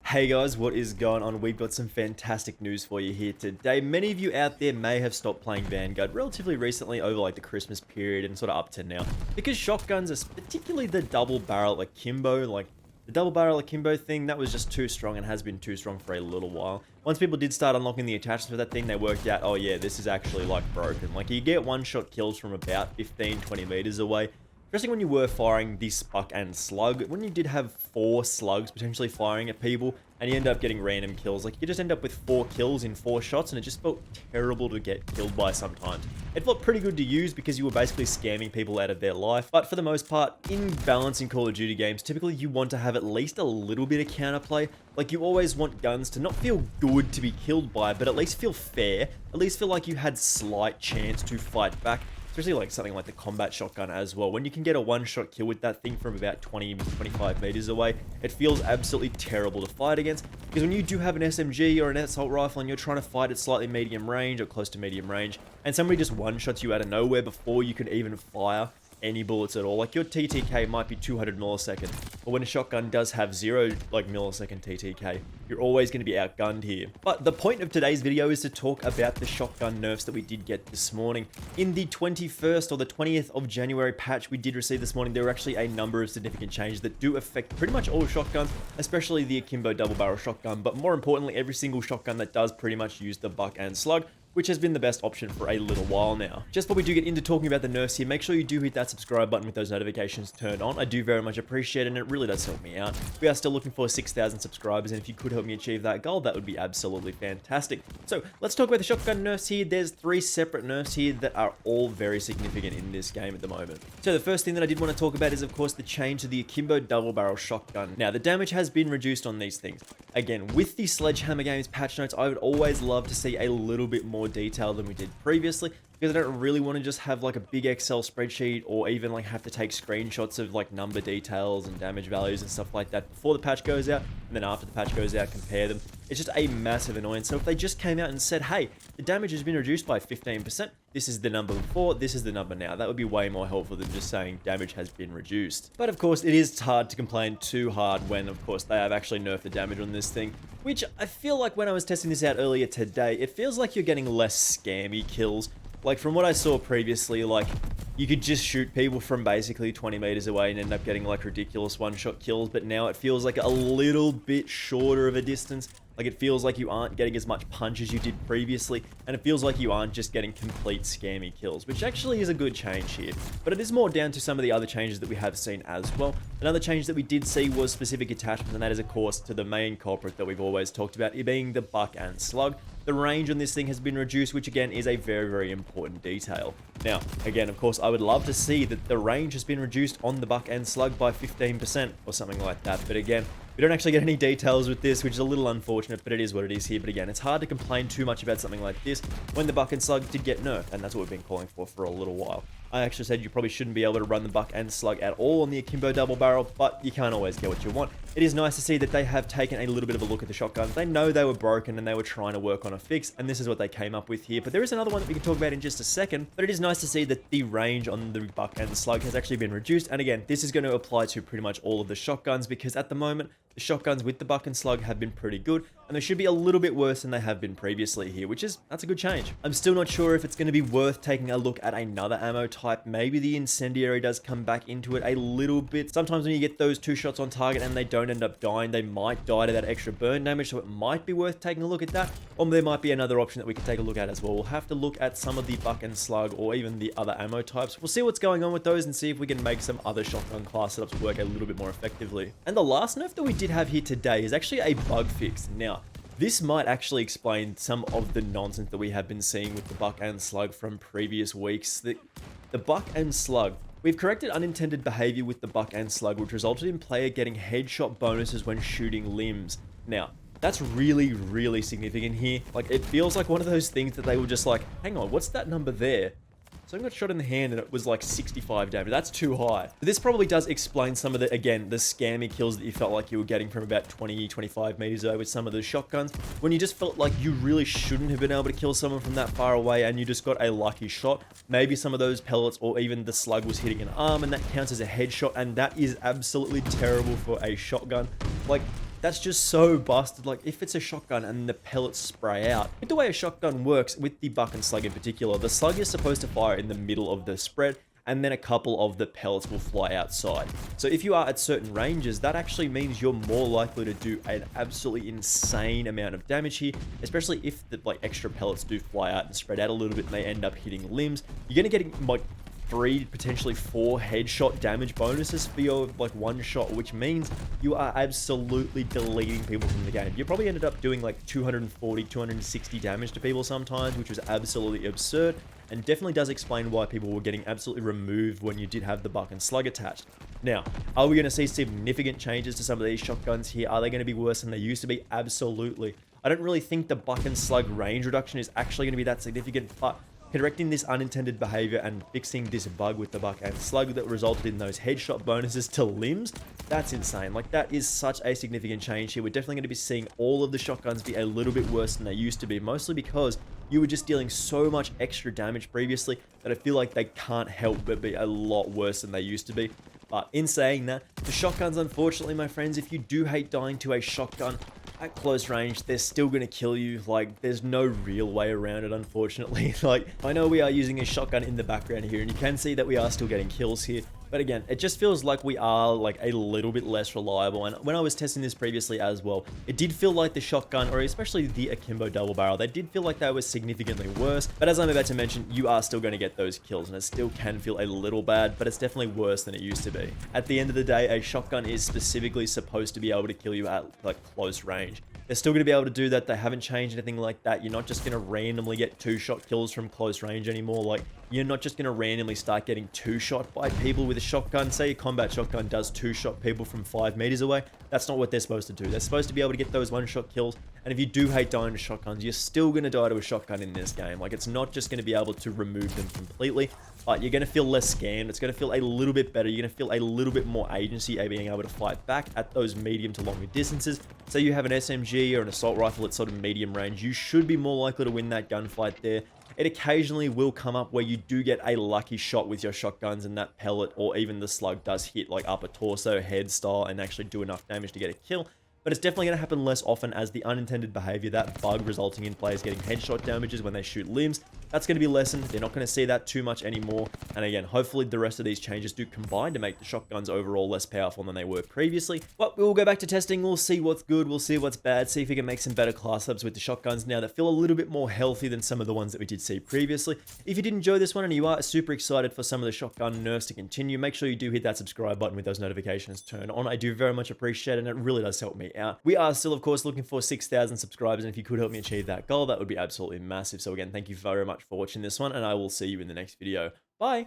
Hey guys, what is going on? We've got some fantastic news for you here today. Many of you out there may have stopped playing Vanguard relatively recently over like the Christmas period and sort of up to now. Because shotguns, particularly the double barrel Akimbo, like the double barrel Akimbo thing, that was just too strong and has been too strong for a little while. Once people did start unlocking the attachments for that thing, they worked out, oh yeah, this is actually like broken. Like you get one-shot kills from about 15, 20 meters away. Especially when you were firing this Buck and Slug, when you did have 4 slugs potentially firing at people, and you end up getting random kills, like you just end up with 4 kills in 4 shots, and it just felt terrible to get killed by sometimes. It felt pretty good to use because you were basically scamming people out of their life, but for the most part, in balancing Call of Duty games, typically you want to have at least a little bit of counterplay. Like you always want guns to not feel good to be killed by, but at least feel fair, at least feel like you had slight chance to fight back. Especially like something like the combat shotgun as well. When you can get a one-shot kill with that thing from about 20, 25 meters away, it feels absolutely terrible to fight against. Because when you do have an SMG or an assault rifle and you're trying to fight at slightly medium range or close to medium range, and somebody just one-shots you out of nowhere before you can even fire any bullets at all. Like your TTK might be 200 milliseconds, but when a shotgun does have 0 like millisecond TTK, you're always going to be outgunned here. But the point of today's video is to talk about the shotgun nerfs that we did get this morning. In the 21st or the 20th of January patch we did receive this morning, there were actually a number of significant changes that do affect pretty much all shotguns, especially the Akimbo Double Barrel Shotgun, but more importantly, every single shotgun that does pretty much use the Buck and Slug, which has been the best option for a little while now. Just before we do get into talking about the nerfs here, make sure you do hit that subscribe button with those notifications turned on. I do very much appreciate it, and it really does help me out. We are still looking for 6,000 subscribers, and if you could help me achieve that goal, that would be absolutely fantastic. So let's talk about the shotgun nerfs here. There's 3 separate nerfs here that are all very significant in this game at the moment. So the first thing that I did want to talk about is, of course, the change to the Akimbo Double Barrel Shotgun. Now, the damage has been reduced on these things. Again, with the Sledgehammer Games patch notes, I would always love to see a little bit more detail than we did previously, because I don't really want to just have like a big Excel spreadsheet or even like have to take screenshots of like number details and damage values and stuff like that before the patch goes out, and then after the patch goes out, compare them. It's just a massive annoyance. So if they just came out and said, hey, the damage has been reduced by 15%, this is the number before, this is the number now, that would be way more helpful than just saying damage has been reduced. But of course, it is hard to complain too hard when, of course, they have actually nerfed the damage on this thing, which I feel like when I was testing this out earlier today, it feels like you're getting less scammy kills. Like from what I saw previously, like you could just shoot people from basically 20 meters away and end up getting like ridiculous one-shot kills, but now it feels like a little bit shorter of a distance. Like it feels like you aren't getting as much punch as you did previously, and it feels like you aren't just getting complete scammy kills, which actually is a good change here. But it is more down to some of the other changes that we have seen as well. Another change that we did see was specific attachments, and that is of course to the main culprit that we've always talked about, it being the Buck and Slug. The range on this thing has been reduced, which again is a very, very important detail. Now, again, of course, I would love to see that the range has been reduced on the Buck and Slug by 15% or something like that. But again, we don't actually get any details with this, which is a little unfortunate, but it is what it is here. But again, it's hard to complain too much about something like this when the Buck and Slug did get nerfed, and that's what we've been calling for a little while. I actually said you probably shouldn't be able to run the Buck and Slug at all on the Akimbo Double Barrel, but you can't always get what you want. It is nice to see that they have taken a little bit of a look at the shotguns. They know they were broken and they were trying to work on a fix, and this is what they came up with here. But there is another one that we can talk about in just a second, but it is nice to see that the range on the Buck and Slug has actually been reduced. And again, this is going to apply to pretty much all of the shotguns, because at the moment, the shotguns with the Buck and Slug have been pretty good, and they should be a little bit worse than they have been previously here, that's a good change. I'm still not sure if it's going to be worth taking a look at another ammo type. Maybe the incendiary does come back into it a little bit. Sometimes when you get those 2 shots on target and they don't end up dying, they might die to that extra burn damage, so it might be worth taking a look at that. Or there might be another option that we can take a look at as well. We'll have to look at some of the Buck and Slug or even the other ammo types. We'll see what's going on with those and see if we can make some other shotgun class setups work a little bit more effectively. And the last nerf that we did have here today is actually a bug fix. Now, this might actually explain some of the nonsense that we have been seeing with the Buck and Slug from previous weeks. The Buck and Slug. We've corrected unintended behavior with the Buck and Slug, which resulted in player getting headshot bonuses when shooting limbs. Now, that's really, really significant here. Like, it feels like one of those things that they were just like, hang on, what's that number there? So I got shot in the hand and it was like 65 damage. That's too high. But this probably does explain some of the, again, the scammy kills that you felt like you were getting from about 20, 25 meters away with some of the shotguns, when you just felt like you really shouldn't have been able to kill someone from that far away and you just got a lucky shot. Maybe some of those pellets or even the slug was hitting an arm and that counts as a headshot, and that is absolutely terrible for a shotgun. Like, That's just so busted. Like, if it's a shotgun and the pellets spray out, with the way a shotgun works, with the Buck and Slug in particular, the slug is supposed to fire in the middle of the spread, and then a couple of the pellets will fly outside. So if you are at certain ranges, that actually means you're more likely to do an absolutely insane amount of damage here, especially if the like extra pellets do fly out and spread out a little bit and they end up hitting limbs. You're gonna get like 3, potentially 4 headshot damage bonuses for your like one shot, which means you are absolutely deleting people from the game. You probably ended up doing like 240, 260 damage to people sometimes, which was absolutely absurd, and definitely does explain why people were getting absolutely removed when you did have the Buck and Slug attached. Now, are we going to see significant changes to some of these shotguns here? Are they going to be worse than they used to be? Absolutely. I don't really think the Buck and Slug range reduction is actually going to be that significant, but correcting this unintended behavior and fixing this bug with the Buck and Slug that resulted in those headshot bonuses to limbs, that's insane. Like, that is such a significant change here. We're definitely going to be seeing all of the shotguns be a little bit worse than they used to be, mostly because you were just dealing so much extra damage previously that I feel like they can't help but be a lot worse than they used to be. But in saying that, the shotguns, unfortunately, my friends, if you do hate dying to a shotgun at close range, they're still going to kill you. Like, there's no real way around it, unfortunately. Like, I know we are using a shotgun in the background here, and you can see that we are still getting kills here. But again, it just feels like we are like a little bit less reliable. And when I was testing this previously as well, it did feel like the shotgun, or especially the Akimbo Double Barrel, they did feel like they were significantly worse. But as I'm about to mention, you are still going to get those kills, and it still can feel a little bad, but it's definitely worse than it used to be. At the end of the day, a shotgun is specifically supposed to be able to kill you at like close range. They're still going to be able to do that. They haven't changed anything like that. You're not just going to randomly get 2-shot kills from close range anymore. Like, you're not just going to randomly start getting 2-shot by people with a shotgun. Say a combat shotgun does 2-shot people from 5 meters away. That's not what they're supposed to do. They're supposed to be able to get those 1-shot kills. And if you do hate dying to shotguns, you're still going to die to a shotgun in this game. Like, it's not just going to be able to remove them completely, but you're going to feel less scammed. It's going to feel a little bit better. You're going to feel a little bit more agency at being able to fight back at those medium to longer distances. Say you have an SMG or an assault rifle at sort of medium range, you should be more likely to win that gunfight there. It occasionally will come up where you do get a lucky shot with your shotguns and that pellet or even the slug does hit like upper torso, head style, and actually do enough damage to get a kill. But it's definitely going to happen less often, as the unintended behavior, that bug resulting in players getting headshot damages when they shoot limbs, that's going to be lessened. They're not going to see that too much anymore. And again, hopefully the rest of these changes do combine to make the shotguns overall less powerful than they were previously. But we'll go back to testing. We'll see what's good. We'll see what's bad. See if we can make some better class ups with the shotguns now that feel a little bit more healthy than some of the ones that we did see previously. If you did enjoy this one and you are super excited for some of the shotgun nerfs to continue, make sure you do hit that subscribe button with those notifications turned on. I do very much appreciate it, and it really does help me out. We are still, of course, looking for 6,000 subscribers, and if you could help me achieve that goal, that would be absolutely massive. So again, thank you very much for watching this one, and I will see you in the next video. Bye!